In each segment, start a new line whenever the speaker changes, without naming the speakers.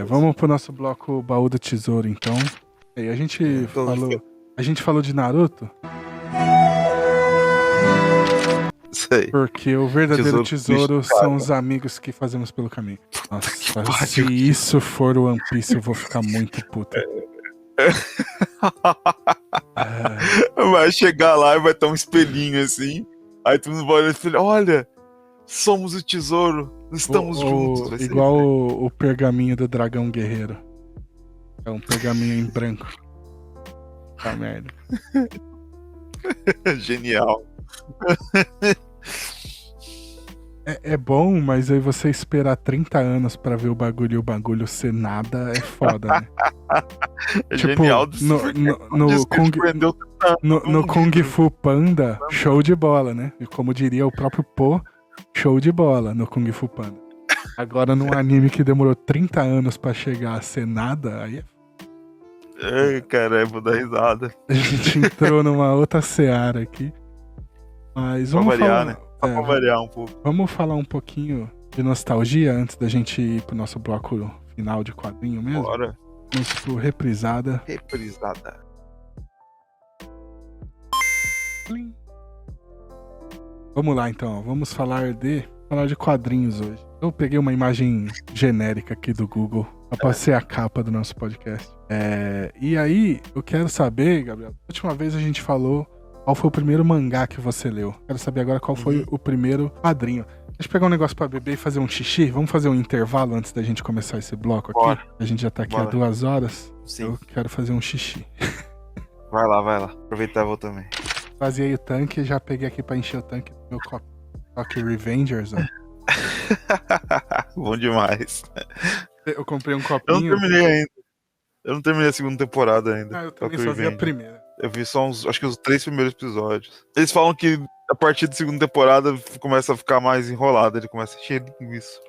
Vamos pro nosso bloco Baú do Tesouro, então. E a gente falou de Naruto.
Sei.
Porque o verdadeiro tesouro são os amigos que fazemos pelo caminho. Nossa, se isso for o One Piece, eu vou ficar muito puto.
Vai chegar lá e vai ter um espelhinho assim. Aí todo mundo vai olhar e fala, olha, somos o tesouro, estamos juntos.
Igual o pergaminho do dragão guerreiro. É um pergaminho em branco. Tá merda.
Genial.
É bom, mas aí você esperar 30 anos pra ver o bagulho e o bagulho ser nada é foda, né?
É
tipo,
genial.
No Kung Fu Panda, show de bola, né? E como diria o próprio Po, show de bola no Kung Fu Panda. Agora, num anime que demorou 30 anos pra chegar a ser nada, aí
é... cara, eu vou dar risada.
A gente entrou numa outra seara aqui. Mas vamos
variar, né? Só pra variar um pouco.
Vamos falar um pouquinho de nostalgia antes da gente ir pro nosso bloco final de quadrinho mesmo?
Bora.
Vamos pro Reprisada. Vamos lá, então. Vamos falar de quadrinhos hoje. Eu peguei uma imagem genérica aqui do Google. Eu passei a capa do nosso podcast. E aí, eu quero saber, Gabriel, a última vez a gente falou qual foi o primeiro mangá que você leu. Quero saber agora qual foi o primeiro quadrinho. Deixa eu pegar um negócio pra beber e fazer um xixi. Vamos fazer um intervalo antes da gente começar esse bloco aqui?
Bora.
A gente já tá aqui há 2 horas.
Sim.
Eu quero fazer um xixi.
Vai lá. Aproveitar, eu vou também.
Esvaziei o tanque, já peguei aqui pra encher o tanque do meu copo. Revengers, ó.
Bom demais.
Eu comprei um copinho.
Eu não terminei ainda. Eu não terminei a segunda temporada ainda.
Eu também só vi a primeira.
Eu vi só acho que os 3 primeiros episódios. Eles falam que a partir da segunda temporada começa a ficar mais enrolado, ele começa a encher linguiça.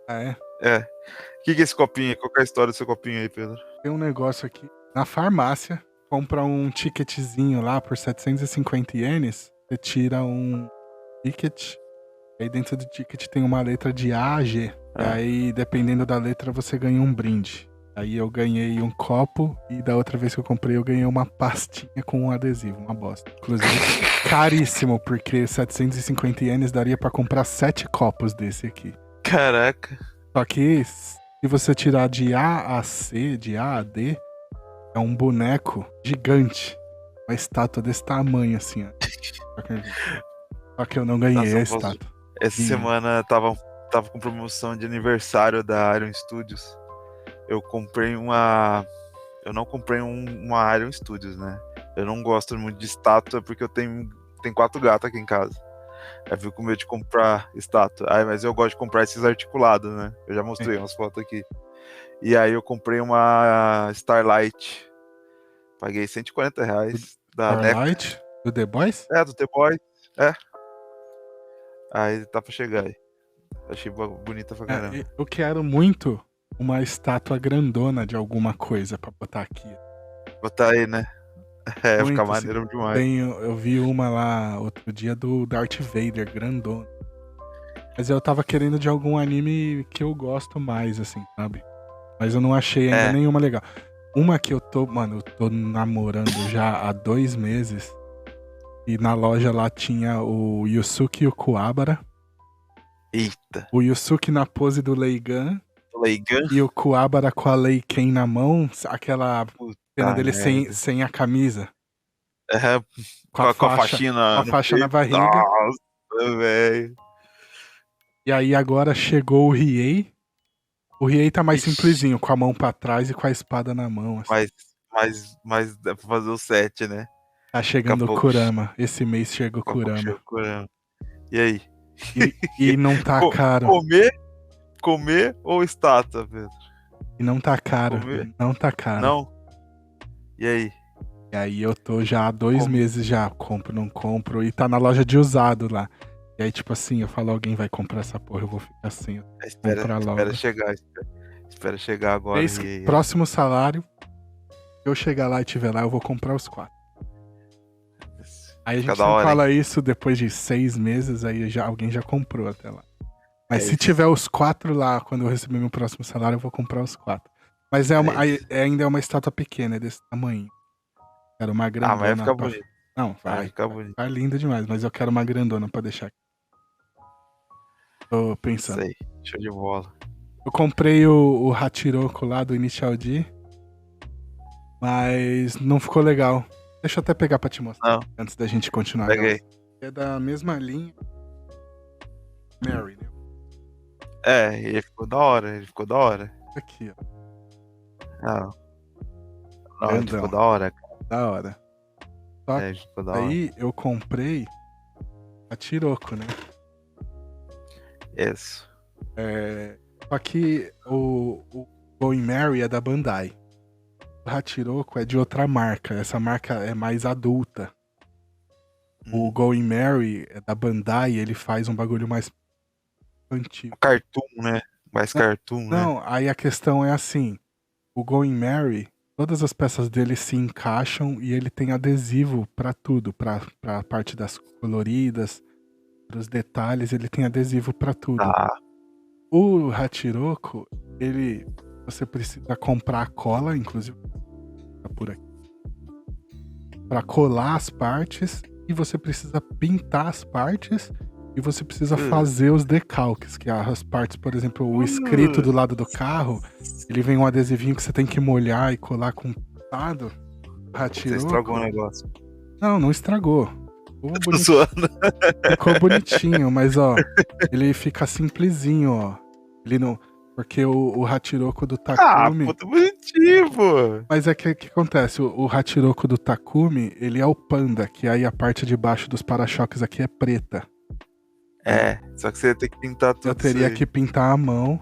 Ah, é?
É. O que é esse copinho? Qual é a história desse copinho aí, Pedro?
Tem um negócio aqui. Na farmácia, compra um ticketzinho lá por 750 ienes, você tira um ticket, aí dentro do ticket tem uma letra de A a G. E aí, dependendo da letra, você ganha um brinde. Aí eu ganhei um copo e da outra vez que eu comprei eu ganhei uma pastinha com um adesivo, uma bosta. Inclusive, caríssimo, porque 750 ienes daria pra comprar 7 copos desse aqui.
Caraca.
Só que se você tirar de A a C, de A a D, é um boneco gigante. Uma estátua desse tamanho, assim, ó. Só que eu não ganhei a estátua.
Essa semana tava com promoção de aniversário da Iron Studios. Eu comprei eu não comprei uma Iron Studios, né? Eu não gosto muito de estátua porque eu tenho 4 gatos aqui em casa. Eu fico com medo de comprar estátua. Mas eu gosto de comprar esses articulados, né? Eu já mostrei umas fotos aqui. E aí eu comprei uma Starlight. Paguei R$140 da
Starlight? Do The Boys?
Do The Boys. Aí tá pra chegar aí. Achei bonita pra caramba.
Eu quero muito uma estátua grandona de alguma coisa pra botar aqui.
Botar aí, né? Fica maneiro assim, demais.
Eu vi uma lá outro dia do Darth Vader, grandona. Mas eu tava querendo de algum anime que eu gosto mais, assim, sabe? Mas eu não achei ainda nenhuma legal. Uma que eu tô namorando já há 2 meses. E na loja lá tinha o Yusuke e o Kuwabara.
Eita.
O Yusuke na pose do Leigan. E o Kuwabara com a Leiken na mão. Aquela cena dele sem a camisa.
Com a faixinha
na barriga.
Nossa, velho.
E aí agora chegou o Riei. O Riei tá mais simplesinho, com a mão pra trás e com a espada na mão. Assim.
Mas dá pra fazer o 7, né?
Tá chegando o Kurama. Esse mês chega o Kurama.
E aí?
E não tá caro.
Comer ou estátua, Pedro?
E não tá caro. Não tá caro.
Não? E aí?
E aí eu tô já há 2 meses já. Compro, não compro. E tá na loja de usado lá. E aí, tipo assim, eu falo, alguém vai comprar essa porra, eu vou ficar sem.
Espera chegar agora.
Próximo salário, eu chegar lá e tiver lá, eu vou comprar os 4. Aí a gente fala isso depois de 6 meses, aí alguém já comprou até lá. Mas se tiver os 4 lá, quando eu receber meu próximo salário, eu vou comprar os 4. Mas
É isso.
ainda é uma estátua pequena, é desse tamanho. Quero uma
Ah, mas vai
grandona
ficar
pra.
bonito.
Não,
Vai
vai.
ficar
Vai
bonito.
ficar linda demais, mas eu quero uma grandona pra deixar aqui. Tô
Isso
pensando.
aí. Show de bola.
Eu comprei o Hachiroko lá do Initial D, mas não ficou legal. Deixa eu até pegar pra te mostrar
Não,
antes da gente continuar a
pega aí.
gravação. É da mesma linha Mary, né?
É, ele ficou da hora, ele ficou da hora.
Aqui, ó.
Não, não, ele ficou
Grandão.
da hora, cara.
Da hora. Só
É,
que
ele ficou da hora.
aí eu comprei a Tiroko, né?
Isso.
Só que o Going Mary é da Bandai. O Hachiroko é de outra marca. Essa marca é mais adulta. O Going Mary é da Bandai, ele faz um bagulho mais infantil.
Cartoon, né? Mais cartoon, né?
Não, aí a questão é assim: o Going Mary, todas as peças dele se encaixam e ele tem adesivo pra tudo, pra parte das coloridas, pros detalhes, ele tem adesivo pra tudo.
Tá.
O Hachiroko, você precisa comprar a cola, inclusive tá por aqui, pra colar as partes, e você precisa pintar as partes, e você precisa fazer os decalques, que as partes, por exemplo, o escrito do lado do carro, ele vem um adesivinho que você tem que molhar e colar com pintado. O
Você estragou o
Hachiroko,
negócio.
não estragou.
Tô zoando.
Ficou bonitinho, mas ó, ele fica simplesinho, ó. Ele não. Porque o Hachiroko do
Ah,
Takumi.
puta bonitinho, pô.
Mas é que acontece, o Hachiroko do Takumi, ele é o panda, que aí a parte de baixo dos para-choques aqui é preta.
É, só que você tem que pintar tudo
Eu teria
isso aí.
que pintar a mão.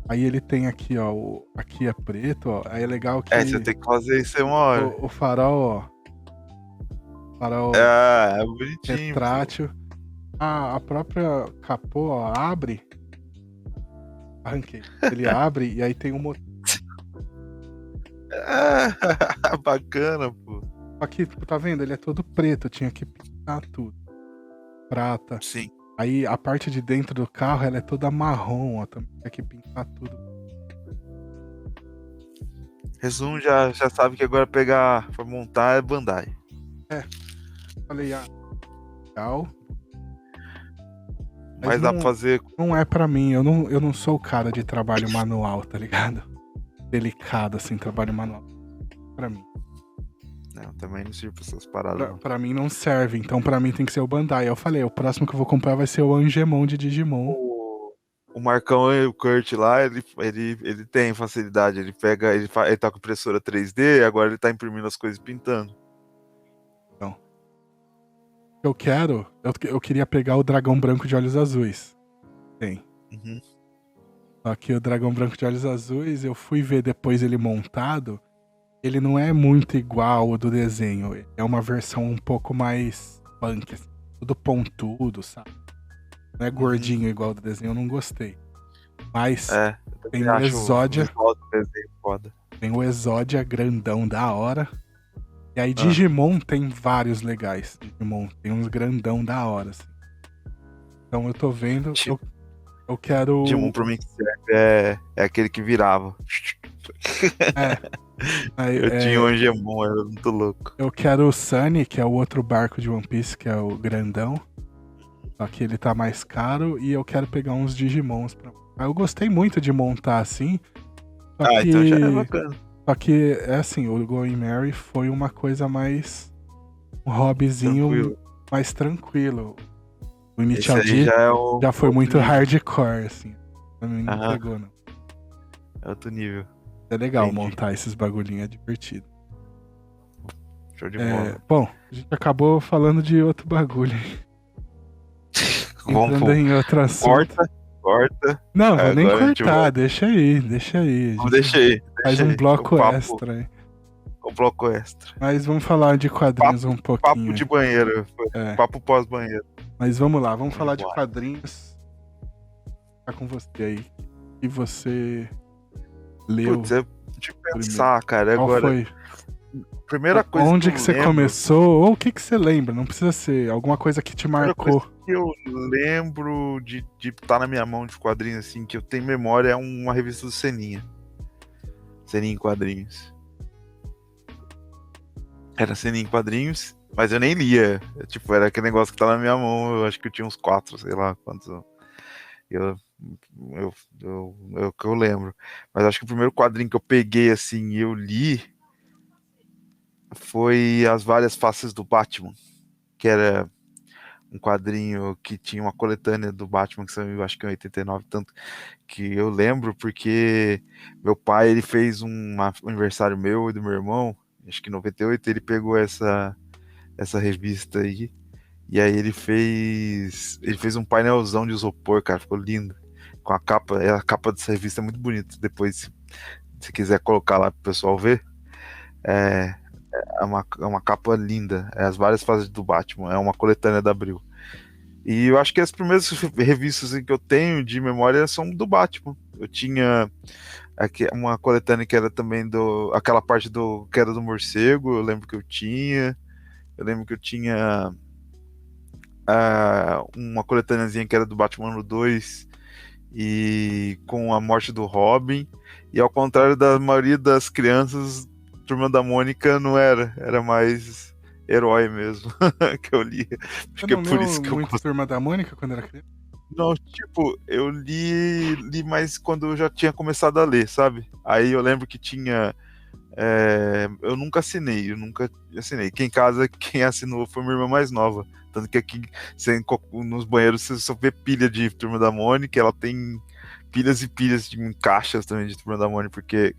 Aí ele tem aqui, ó, aqui é preto, ó. Aí é legal que
É, você tem que fazer isso aí uma hora.
o farol, ó. Farol
Ah, é bonitinho, pô.
retrátil. A própria capô, ó, abre. Arranquei. Ele abre e aí tem um motor.
Ah, bacana, pô.
Aqui, tá vendo? Ele é todo preto, eu tinha que pintar tudo. Prata.
Sim.
Aí a parte de dentro do carro, ela é toda marrom, ó. Também tinha que pintar tudo.
Resumo, já sabe que agora pegar pra montar é Bandai.
Falei, legal.
Mas dá pra fazer.
Não é pra mim, eu não sou o cara de trabalho manual, tá ligado? Delicado, assim, trabalho manual. Pra mim.
Não, também não sirvo pra essas paradas. Não.
Pra mim não serve, então pra mim tem que ser o Bandai. Eu falei, o próximo que eu vou comprar vai ser o Angemon de Digimon.
O Marcão e o Kurt lá, ele tem facilidade. Ele pega, ele tá com impressora 3D, agora ele tá imprimindo as coisas e pintando.
Então, eu queria pegar o dragão branco de olhos azuis. Tem.
Uhum.
Só que o dragão branco de olhos azuis, eu fui ver depois ele montado. Ele não é muito igual ao do desenho. É uma versão um pouco mais punk, assim, tudo pontudo, sabe? Não é gordinho igual ao do desenho, eu não gostei. Mas tem o Exódia.
Foda.
Tem o Exódia grandão da hora. E aí Digimon tem vários legais. Digimon tem uns grandão da hora, assim. Então eu tô vendo. Eu quero.
Digimon pra mim que serve é aquele que virava. Eu tinha um Angemon, era muito louco.
Eu quero o Sunny, que é o outro barco de One Piece, que é o grandão. Só que ele tá mais caro. E eu quero pegar uns Digimons pra. Eu gostei muito de montar assim.
Então já é bacana.
Só que é assim, o Going Mary foi uma coisa mais. Um hobbyzinho mais tranquilo. O Initial D já foi muito hardcore, assim. Pra mim não pegou, não.
É outro nível.
É legal montar esses bagulhinhos, é divertido.
Show de bola.
Bom, a gente acabou falando de outro bagulho. Entrando em outro assunto.
Corta.
Não, vou nem cortar, deixa aí.
Deixa aí.
Faz um bloco extra aí.
Um bloco extra.
Mas vamos falar de quadrinhos um pouquinho.
Papo de banheiro. Papo pós-banheiro.
Mas vamos lá, vamos falar de quadrinhos. Tá com você aí. E você leu.
Putz, deixa eu pensar, cara.
Qual
Agora,
foi?
Primeira coisa
onde que você começou? Ou o que você lembra? Não precisa ser alguma coisa que te marcou.
Que eu lembro de estar na minha mão de quadrinhos, assim, que eu tenho memória, é uma revista do Seninha. Seria em quadrinhos. Era ceninha em quadrinhos, mas eu nem lia. Tipo, era aquele negócio que tá na minha mão. Eu acho que eu tinha uns 4, sei lá quantos. Eu, que eu lembro. Mas acho que o primeiro quadrinho que eu peguei assim e eu li foi As Várias Faces do Batman, que era um quadrinho que tinha uma coletânea do Batman que saiu, acho que em 89, tanto que eu lembro porque meu pai, ele fez um aniversário meu e do meu irmão, acho que em 98, ele pegou essa revista aí, e aí ele fez um painelzão de isopor, cara, ficou lindo, com a capa dessa revista é muito bonita, depois se quiser colocar lá pro pessoal ver, é, é uma capa linda, é As Várias Fases do Batman, é uma coletânea da Abril. E eu acho que as primeiras revistas que eu tenho de memória são do Batman. Eu tinha aqui uma coletânea que era também aquela parte que era do morcego, eu lembro que eu tinha. Eu lembro que eu tinha uma coletâneazinha que era do Batman no 2 e com a morte do Robin. E ao contrário da maioria das crianças, Turma da Mônica não era mais herói mesmo que eu lia. Acho que é por isso que eu
gosto. Turma da Mônica quando era criança?
Não, tipo, eu li mais quando eu já tinha começado a ler, sabe? Aí eu lembro que tinha. Eu nunca assinei. Aqui em casa, quem assinou foi minha irmã mais nova. Tanto que aqui nos banheiros você só vê pilha de Turma da Mônica, ela tem pilhas e pilhas de caixas também de Turma da Mônica, porque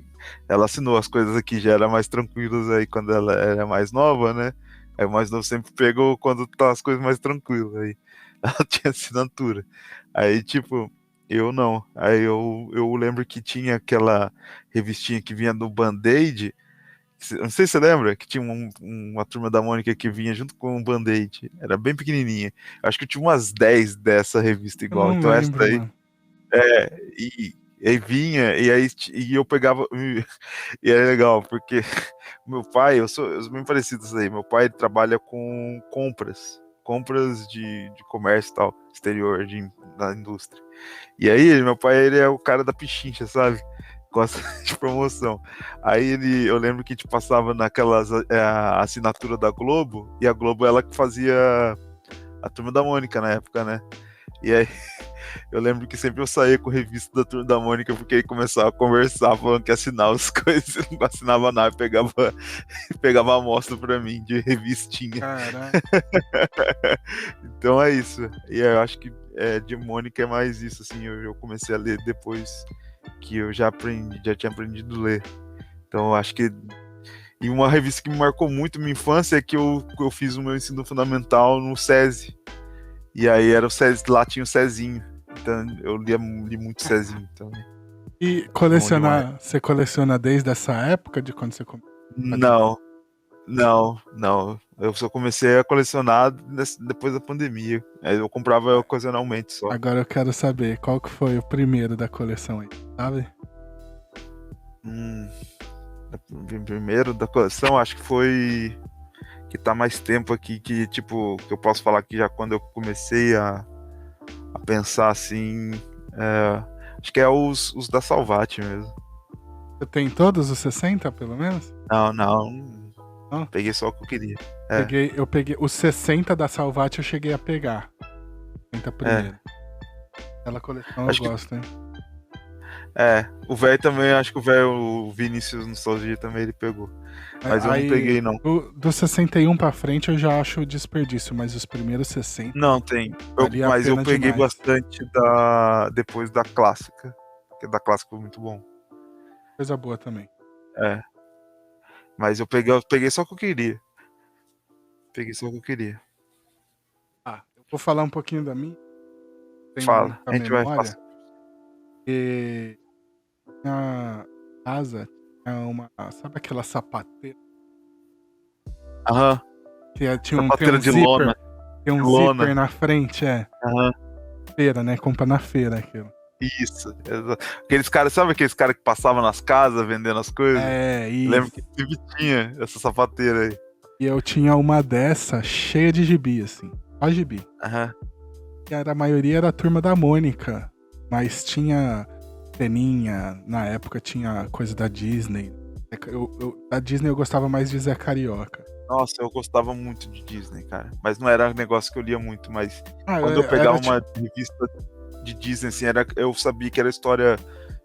ela assinou as coisas aqui, já era mais tranquilas aí quando ela era mais nova, né? Aí o mais novo sempre pegou quando tá as coisas mais tranquilas. Aí ela tinha assinatura. Aí, tipo, eu não. Aí eu lembro que tinha aquela revistinha que vinha do Band-Aid. Não sei se você lembra, que tinha uma Turma da Mônica que vinha junto com um Band-Aid. Era bem pequenininha. Acho que eu tinha umas 10 dessa revista igual.
Eu não
então
lembro,
essa aí.
mano.
E aí vinha, e eu pegava. E era legal, porque meu pai, eu sou bem parecido isso aí. Meu pai trabalha com compras de comércio e tal, exterior, da indústria. E aí, meu pai, ele é o cara da pichincha, sabe? Gosta de promoção. Aí eu lembro que a gente passava naquelas assinatura da Globo, e a Globo ela que fazia a Turma da Mônica na época, né? E aí eu lembro que sempre eu saía com revista da Turma da Mônica, porque aí começava a conversar, falando que ia assinar as coisas, não assinava nada, pegava a amostra pra mim de revistinha.
Caraca.
Então é isso. E eu acho que de Mônica é mais isso, assim, eu comecei a ler depois que eu já tinha aprendido a ler. Então eu acho que. E uma revista que me marcou muito minha infância é que eu fiz o meu ensino fundamental no SESI. E aí era o SESI, lá tinha o Cezinho. Então eu li muito Cezinho também.
E você coleciona desde essa época de quando você começou?
Não. Eu só comecei a colecionar depois da pandemia. Aí eu comprava ocasionalmente só.
Agora eu quero saber qual que foi o primeiro da coleção aí, sabe?
O primeiro da coleção, acho que foi que tá mais tempo aqui, que tipo, que eu posso falar que já quando eu comecei a pensar assim, acho que é os da Salvat mesmo.
Você tem todos os 60, pelo menos?
Não. Peguei só o que eu queria.
Eu peguei os 60 da Salvat, eu cheguei a pegar. 60 primeiro. Aquela coleção acho eu gosto, hein?
O velho também, acho que o Vinícius Nostalgia também ele pegou. Mas eu não peguei, não.
Do 61 pra frente eu já acho desperdício, mas os primeiros 60...
Não, tem. Mas eu peguei bastante depois da clássica. Porque da clássica foi muito bom.
Coisa boa também.
Mas eu peguei só o que eu queria.
Eu vou falar um pouquinho da minha.
Fala, a gente vai passar.
E na casa tinha uma... Sabe aquela sapateira?
Aham.
Que tinha
sapateira
de
zíper, lona.
Tem um zíper na frente,
Aham.
Feira, né? Compra na feira aquilo.
Isso. Aqueles caras, sabe aqueles caras que passavam nas casas vendendo as coisas?
Isso.
Lembro que sempre tinha essa sapateira aí.
E eu tinha uma dessa cheia de gibi, assim. Só gibi.
Aham.
E a maioria era a Turma da Mônica. Mas tinha ceninha. Na época tinha coisa da Disney. Da Disney eu gostava mais de Zé Carioca.
Nossa, eu gostava muito de Disney, cara. Mas não era um negócio que eu lia muito, mas
Ah,
quando eu pegava
era
uma revista de Disney, assim, eu sabia que era história.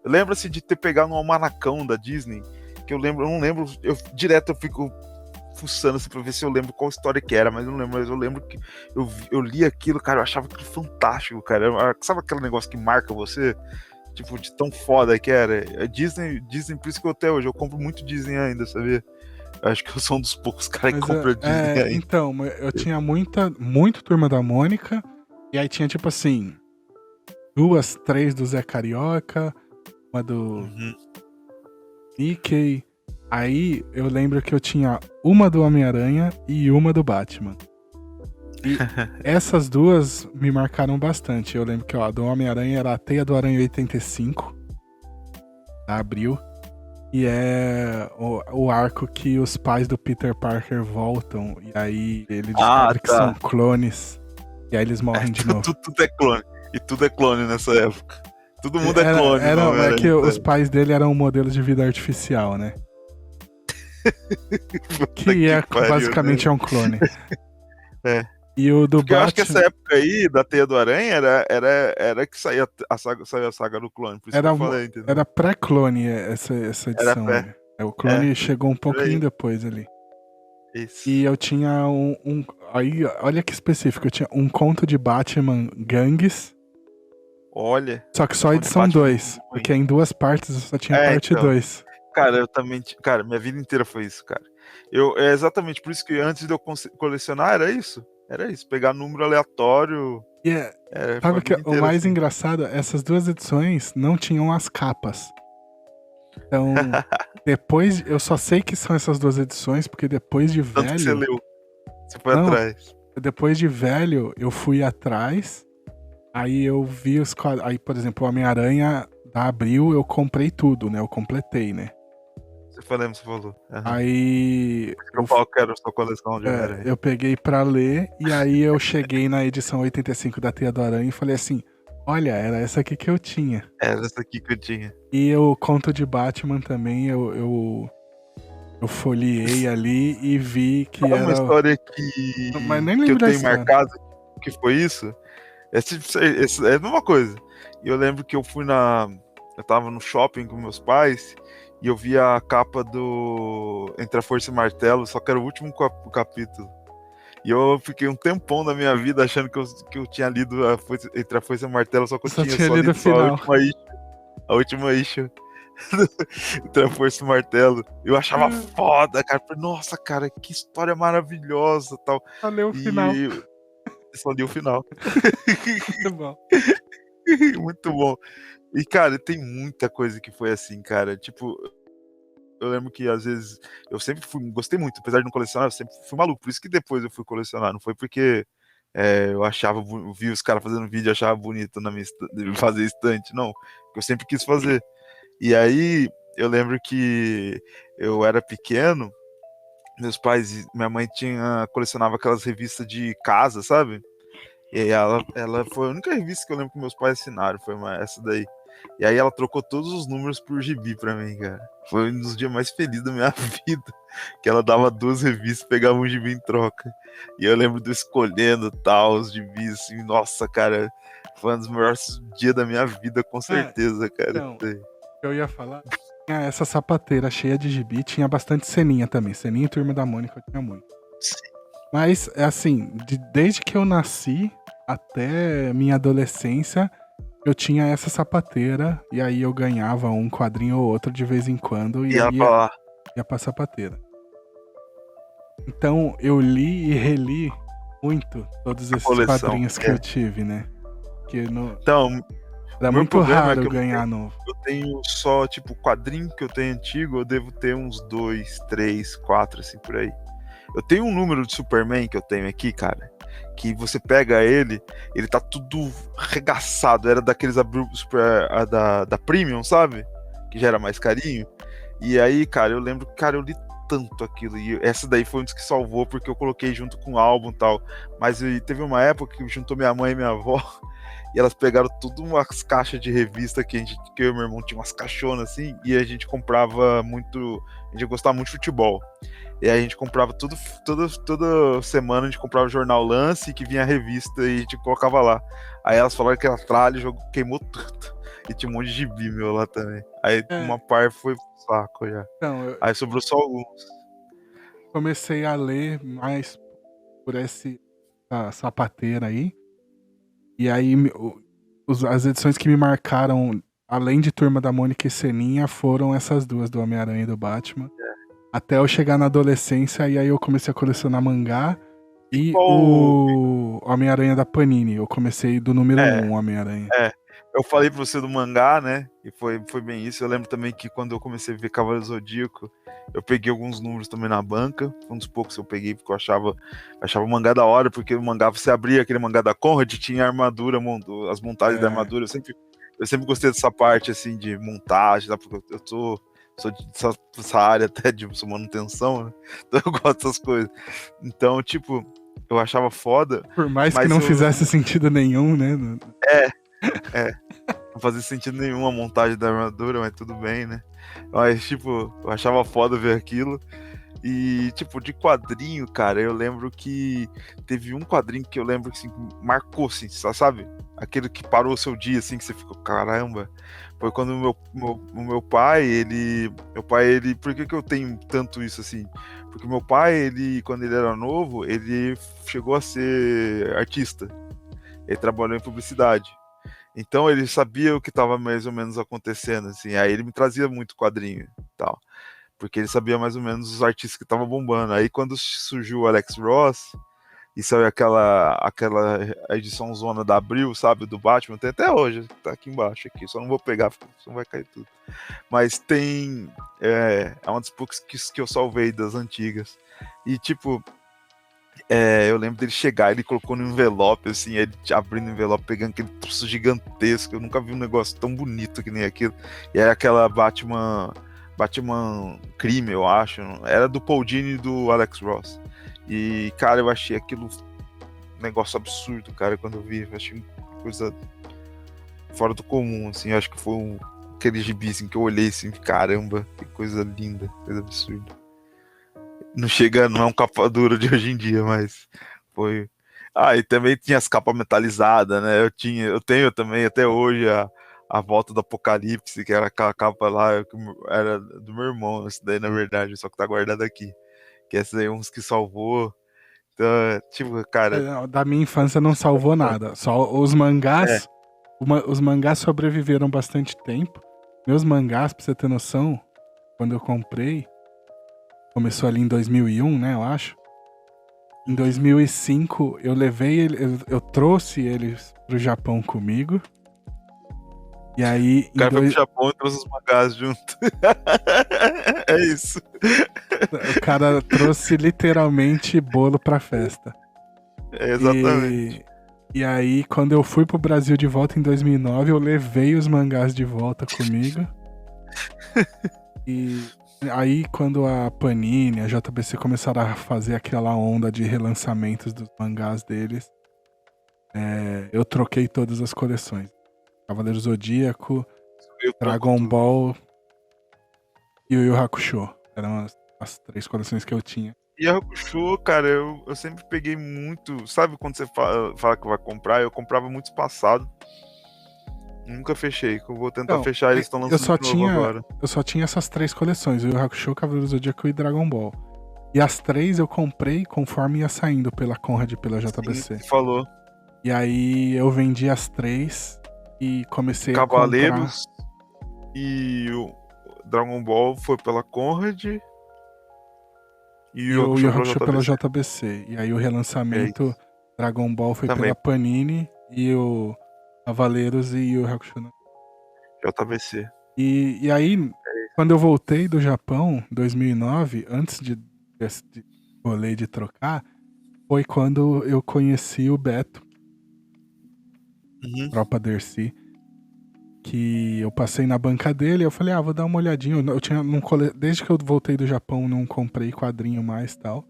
Eu lembro assim de ter pegado um almanacão da Disney, que eu não lembro, direto eu fico fuçando assim pra ver se eu lembro qual história que era, mas eu não lembro, mas eu lembro que eu li aquilo, cara, eu achava aquilo fantástico, cara. Sabe aquele negócio que marca você? Tipo, de tão foda que era. Disney, por isso que até hoje eu compro muito Disney ainda, sabia? Eu acho que eu sou um dos poucos caras que compra Disney ainda.
Então, eu tinha muito Turma da Mônica, e aí tinha tipo assim, 2, 3 do Zé Carioca, uma do Mickey. Aí eu lembro que eu tinha uma do Homem-Aranha e uma do Batman. E essas duas me marcaram bastante. Eu lembro que a do Homem-Aranha era a Teia do Aranha 85, da Abril. E é o arco que os pais do Peter Parker voltam. E aí ele descobre que são clones. E aí eles morrem de novo.
Tudo é clone. E tudo é clone nessa época. Todo mundo é clone.
É que os pais dele eram modelos de vida artificial, né? que basicamente é um clone.
É.
E o do
Porque
Batman...
eu acho que essa época aí da Teia do Aranha era que saiu a saga do clone. Por isso que eu falei, entendeu?
Era pré-clone essa edição. O clone chegou um pouquinho depois ali.
Isso.
E eu tinha aí, olha que específico, eu tinha um conto de Batman Gangues.
Olha.
Só que só a edição 2. Porque em 2 partes eu só tinha parte 2.
Cara, eu também. Cara, minha vida inteira foi isso, cara. É exatamente por isso que antes de eu colecionar era isso. Era isso, pegar número aleatório.
Sabe que o mais engraçado? Essas 2 edições não tinham as capas. Então, depois, eu só sei que são essas 2 edições, porque depois de velho...
Tanto que você leu. Você foi atrás.
Depois de velho, eu fui atrás, aí eu vi os quadros. Aí, por exemplo, o Homem-Aranha da Abril, eu comprei tudo, né? Eu completei, né?
Você falou. Uhum.
Aí...
Eu falo que era a sua coleção de Homem-Aranha.
Eu peguei pra ler, e aí eu cheguei na edição 85 da Teia do Aranha e falei assim... Olha, era essa aqui que eu tinha.
Era essa aqui que eu tinha.
E o conto de Batman também, eu folheei ali e vi que era...
uma história que...
Mas nem lembro
que eu tenho marcado, que foi isso. É a mesma coisa. E eu lembro que eu tava no shopping com meus pais e eu vi a capa do Entre a Força e o Martelo, só que era o último capítulo. E eu fiquei um tempão da minha vida achando que eu tinha lido Entre a Força e o Martelo, só que eu tinha só lido a última issue. Entre a Força e o Martelo. Eu achava foda, cara. Nossa, cara, que história maravilhosa e tal.
Só li o final.
Só li o final.
Muito bom.
Muito bom. E, cara, tem muita coisa que foi assim, cara. Tipo, eu lembro que às vezes eu sempre gostei muito, apesar de não colecionar, eu sempre fui maluco. Por isso que depois eu fui colecionar. Não foi porque eu vi os caras fazendo vídeo e achava bonito fazer estante, não. Eu sempre quis fazer. E aí eu lembro que eu era pequeno, minha mãe colecionava aquelas revistas de casa, sabe? E aí ela foi a única revista que eu lembro que meus pais assinaram, foi essa daí. E aí ela trocou todos os números por gibi pra mim, cara. Foi um dos dias mais felizes da minha vida. Que ela dava 2 revistas, pegava um gibi em troca. E eu lembro de eu escolhendo os gibis, assim, nossa, cara. Foi um dos melhores dias da minha vida, com certeza, cara.
Então, eu ia falar, tinha essa sapateira cheia de gibi, tinha bastante ceninha também. Ceninha e Turma da Mônica tinha muito.
Sim.
Mas, assim, desde que eu nasci até minha adolescência, eu tinha essa sapateira, e aí eu ganhava um quadrinho ou outro de vez em quando, e ia pra sapateira. Então, eu li e reli muito todos esses quadrinhos que eu tive, né?
Então,
era muito raro eu ganhar novo.
Eu tenho só, tipo, quadrinho que eu tenho antigo, eu devo ter uns 2, 3, 4, assim, por aí. Eu tenho um número de Superman que eu tenho aqui, cara, que você pega ele tá tudo arregaçado. Era daqueles da Premium, sabe? Que já era mais carinho. E aí, cara, eu lembro que, eu li tanto aquilo. E essa daí foi um dos que salvou, porque eu coloquei junto com o álbum e tal. Mas teve uma época que juntou minha mãe e minha avó. e elas pegaram tudo umas caixas de revista que eu e meu irmão tinha umas caixonas assim, e a gente comprava muito, a gente gostava muito de futebol. E aí a gente comprava toda semana a gente comprava o jornal Lance, que vinha a revista e a gente colocava lá. Aí elas falaram que a tralha, o jogo queimou tudo. E tinha um monte de gibi meu lá também. Aí uma par foi pro saco já.
Então,
Aí sobrou só alguns.
comecei a ler mais por essa sapateira aí. E aí, as edições que me marcaram, além de Turma da Mônica e Seninha, foram essas duas, do Homem-Aranha e do Batman. Até eu chegar na adolescência, e aí eu comecei a colecionar mangá. E o Homem-Aranha da Panini. Eu comecei do número 1, Homem-Aranha.
Eu falei pra você do mangá, né? E foi bem isso. Eu lembro também que quando eu comecei a ver Cavaleiro Zodíaco, eu peguei alguns números também na banca. Um dos poucos que eu peguei, porque eu achava o mangá da hora, porque o mangá, você abria aquele mangá da Conrad, tinha armadura, as montagens da armadura. Eu sempre gostei dessa parte, assim, de montagem, tá? Porque eu sou dessa área até de manutenção, né? Então eu gosto dessas coisas. Então, tipo, eu achava foda.
Por mais que não fizesse sentido nenhum, né?
Não fazia sentido nenhum a montagem da armadura, mas tudo bem, né? Mas, tipo, eu achava foda ver aquilo. E, tipo, de quadrinho, cara, eu lembro que teve um quadrinho que eu lembro, assim, que marcou, assim, sabe? Aquele que parou o seu dia, assim, que você ficou, caramba. Foi quando o meu pai, ele... Por que eu tenho tanto isso, assim? Porque meu pai, ele, quando ele era novo, ele chegou a ser artista. Ele trabalhou em publicidade. Então ele sabia o que estava mais ou menos acontecendo, assim. Aí ele me trazia muito quadrinho e tal. Porque ele sabia mais ou menos os artistas que estavam bombando. Aí quando surgiu o Alex Ross, e saiu aquela edição zona da Abril, sabe, do Batman, tem até hoje, tá aqui embaixo, aqui. Só não vou pegar, senão vai cair tudo. Mas tem... É uma das poucas que eu salvei das antigas. E tipo... eu lembro dele chegar, ele colocou no envelope, assim, ele abrindo o envelope, pegando aquele troço gigantesco. Eu nunca vi um negócio tão bonito que nem aquilo. E era aquela Batman Crime, eu acho. Era do Paul Dini e do Alex Ross. E, cara, eu achei aquilo um negócio absurdo, cara, quando eu vi. Eu achei uma coisa fora do comum, assim. Eu acho que foi aquele gibi, assim, que eu olhei, assim, caramba, que coisa linda, coisa absurda. Não é um capa dura de hoje em dia, mas foi. E também tinha as capas metalizadas, né? Eu tenho também até hoje a Volta do Apocalipse, que era aquela capa lá, que era do meu irmão, isso daí na verdade, só que tá guardado aqui. Que essa aí uns que salvou. Então, tipo, cara.
Da minha infância não salvou nada. Só os mangás. Os mangás sobreviveram bastante tempo. Meus mangás, pra você ter noção, quando eu comprei, começou ali em 2001, né, eu acho. Em 2005, eu levei eu trouxe eles pro Japão comigo. E aí...
O cara foi pro Japão e trouxe os mangás junto. É isso.
O cara trouxe literalmente bolo pra festa.
Exatamente.
E aí, quando eu fui pro Brasil de volta em 2009, eu levei os mangás de volta comigo. E aí, quando a Panini, a JBC começaram a fazer aquela onda de relançamentos dos mangás deles, eu troquei todas as coleções. Cavaleiro Zodíaco, Dragon Ball e o Yu Hakusho. Eram as 3 coleções que eu tinha.
E a Hakusho, cara, eu sempre peguei muito... Sabe quando você fala que vai comprar? Eu comprava muito espaçado. Nunca fechei. Eu vou tentar fechar, eles estão lançando de novo agora.
Eu só tinha essas 3 coleções, o Yu Hakusho, Cavaleiro Zodíaco e Dragon Ball. E as 3 eu comprei conforme ia saindo pela Conrad e pela JBC.
Sim, falou.
E aí eu vendi as 3 e comecei
Cavaleiros a comprar... e o Dragon Ball foi pela Conrad
e o Yu Hakusho pela JBC. E aí o relançamento Dragon Ball foi também pela Panini e o Cavaleiros e o Hakusho
JBC.
E aí, quando eu voltei do Japão, 2009, antes de rolê de trocar, foi quando eu conheci o Beto, Tropa Dercy, que eu passei na banca dele, eu falei, vou dar uma olhadinha. Eu tinha desde que eu voltei do Japão, não comprei quadrinho mais e tal.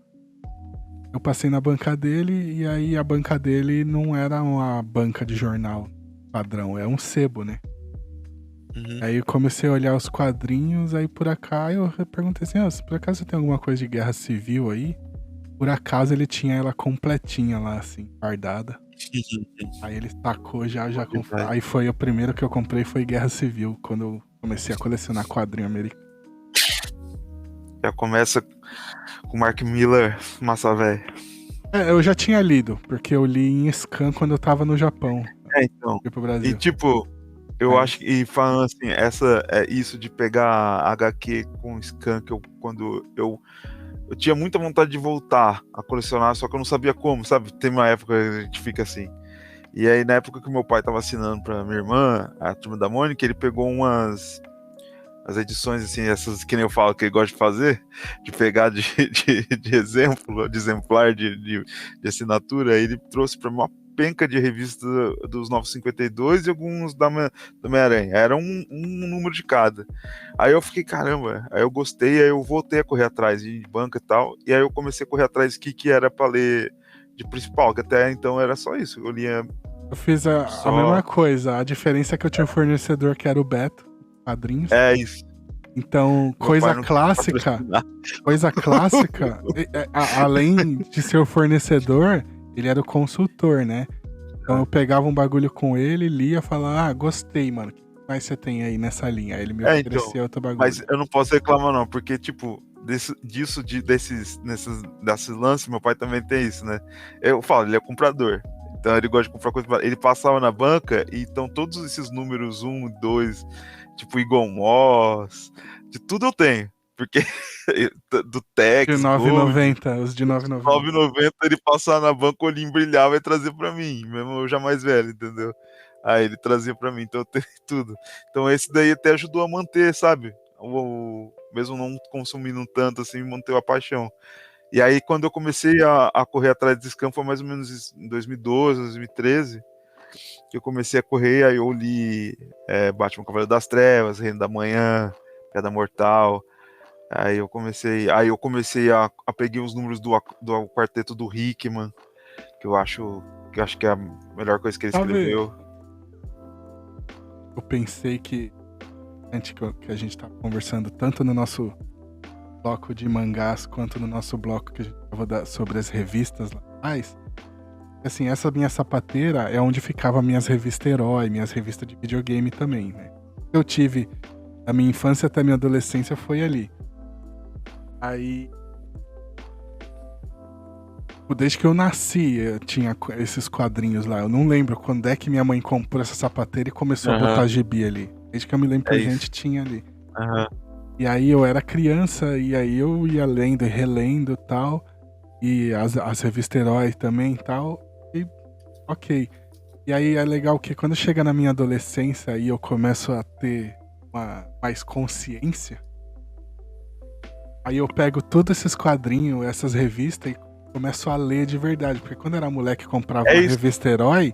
Eu passei na banca dele, e aí a banca dele não era uma banca de jornal. padrão, é um sebo, né?
Uhum.
Aí eu comecei a olhar os quadrinhos, aí por acaso eu perguntei assim, se por acaso tem alguma coisa de guerra civil aí? Por acaso ele tinha ela completinha lá, assim, guardada. Aí ele sacou já comprou. Aí foi o primeiro que eu comprei, foi Guerra Civil, quando eu comecei a colecionar quadrinho americano.
Já começa com Mark Miller, massa velho.
Eu já tinha lido, porque eu li em scan quando eu tava no Japão.
Então.
Fui pro
E
Brasil.
tipo, eu acho que, e falando assim, isso de pegar HQ com scan, que quando eu tinha muita vontade de voltar a colecionar, só que eu não sabia como, sabe? Tem uma época que a gente fica assim. E aí, na época que meu pai tava assinando pra minha irmã, a Turma da Mônica, ele pegou as edições, assim, essas que nem eu falo que ele gosta de fazer, de pegar de exemplar de assinatura, aí ele trouxe pra mim uma penca de revista dos 952 e alguns da Homem-Aranha. Era um número de cada. Aí eu fiquei, caramba, aí eu gostei, aí eu voltei a correr atrás de banca e tal, e aí eu comecei a correr atrás do que era pra ler de principal, que até então era só isso. Eu lia.
Eu fiz a mesma coisa, a diferença é que eu tinha um fornecedor que era o Beto, quadrinhos.
É isso.
Então, coisa clássica, além de ser o fornecedor, ele era o consultor, né? Então eu pegava um bagulho com ele, lia, falava, gostei, mano, o que mais você tem aí nessa linha? Aí ele me oferecia outro bagulho.
Mas eu não posso reclamar não, porque, tipo, desses lances, meu pai também tem isso, né? Eu falo, ele é comprador. Então ele gosta de comprar coisa. Ele passava na banca, e então todos esses números 1, 2, tipo Eagle Moss, de tudo eu tenho. Porque do Tex,
de 9,90, os de 9,90.
9,90 ele passava na banca, o olhinho brilhava e trazia pra mim, mesmo eu já mais velho, entendeu? Aí ele trazia pra mim, então eu tenho tudo. Então esse daí até ajudou a manter, sabe? Mesmo não consumindo tanto assim, manter a paixão. E aí quando eu comecei a correr atrás desse campo, foi mais ou menos em 2012, 2013, que eu comecei a correr, aí eu li Batman Cavaleiro das Trevas, Reino da Manhã, Piada Mortal. Aí eu comecei a pegar os números do quarteto do Hickman, que eu acho que é a melhor coisa que ele escreveu.
Eu pensei que antes que a gente tá conversando tanto no nosso bloco de mangás quanto no nosso bloco que a gente tava sobre as revistas lá atrás, assim, essa minha sapateira é onde ficava minhas revistas herói, minhas revistas de videogame também, né? Eu tive a minha infância até a minha adolescência foi ali. Aí, desde que eu nasci, eu tinha esses quadrinhos lá. Eu não lembro quando é que minha mãe comprou essa sapateira e começou a botar gibi ali. Desde que eu me lembro por gente, tinha ali. E aí eu era criança, e aí eu ia lendo e relendo e tal. E as revistas herói também e tal. E ok. E aí é legal que quando chega na minha adolescência e eu começo a ter mais consciência, aí eu pego todos esses quadrinhos, essas revistas, e começo a ler de verdade. Porque quando eu era moleque e comprava uma revista herói,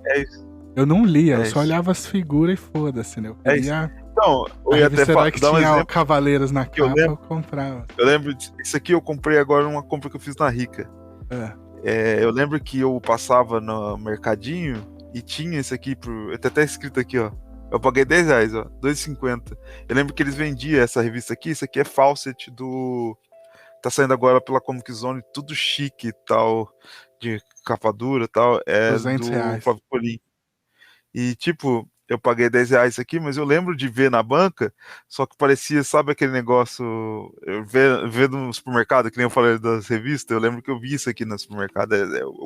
eu não lia, eu só olhava as figuras e foda-se, né? Eu queria...
Então,
a revista herói que tinha Cavaleiros na capa, eu comprava.
Eu lembro, isso aqui eu comprei agora uma compra que eu fiz na Rica. Eu lembro que eu passava no mercadinho e tinha esse aqui, tá até escrito aqui, ó. Eu paguei R$10, ó, R$2,50. Eu lembro que eles vendiam essa revista aqui, isso aqui é Fawcett tá saindo agora pela Comic Zone, tudo chique e tal, de capa dura e tal, é
R$200.
do Flávio Colim. E tipo, eu paguei R$10 isso aqui, mas eu lembro de ver na banca, só que parecia, sabe aquele negócio, ver no supermercado, que nem eu falei das revistas, eu lembro que eu vi isso aqui no supermercado,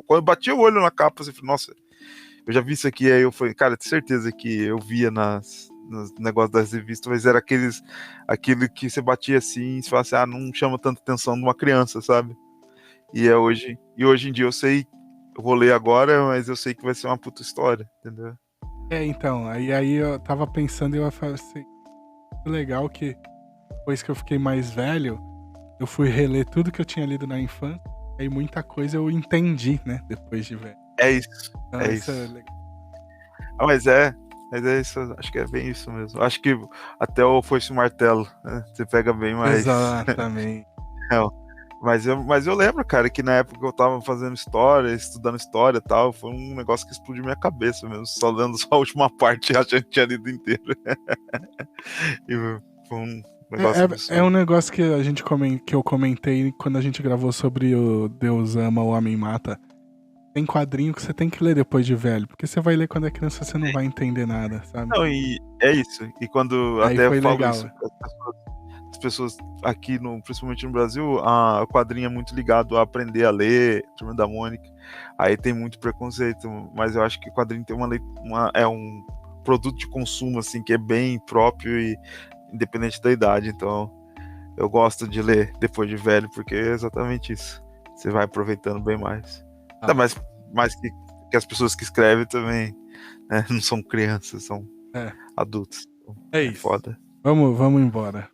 quando eu bati o olho na capa, eu falei, nossa, eu já vi isso aqui, aí eu falei, cara, tenho certeza que eu via nos negócios das revistas, mas era aquilo que você batia assim, e você fala assim, não chama tanta atenção de uma criança, sabe? E hoje em dia eu sei, eu vou ler agora, mas eu sei que vai ser uma puta história, entendeu?
Então, aí eu tava pensando e eu falei assim, legal que depois que eu fiquei mais velho, eu fui reler tudo que eu tinha lido na infância, aí muita coisa eu entendi, né, depois de velho.
É isso,
então,
isso.
É legal.
Mas é isso, acho que é bem isso mesmo. Acho que até o Foice e o Martelo, né? Você pega bem mais...
Exatamente.
Mas eu lembro, cara, que na época eu tava fazendo história, estudando história e tal, foi um negócio que explodiu minha cabeça mesmo, só lendo só a última parte, achando que tinha lido inteiro. E foi um negócio
É um
absurdo.
negócio que que eu comentei quando a gente gravou sobre o Deus Ama, o Homem Mata. Tem quadrinho que você tem que ler depois de velho, porque você vai ler quando é criança, você não vai entender nada, sabe?
Não, e é isso. E quando
Aí
até eu
foi
falo
legal.
isso, as pessoas aqui, principalmente no Brasil, a quadrinho é muito ligado a aprender a ler, Turma da Mônica. Aí tem muito preconceito, mas eu acho que o quadrinho tem é um produto de consumo assim que é bem próprio e independente da idade. Então, eu gosto de ler depois de velho porque é exatamente isso. Você vai aproveitando bem mais. Ainda
Ah,
mais que as pessoas que escrevem também, né, não são crianças, são
é,
adultos.
é
É
isso.
foda.
Vamos embora.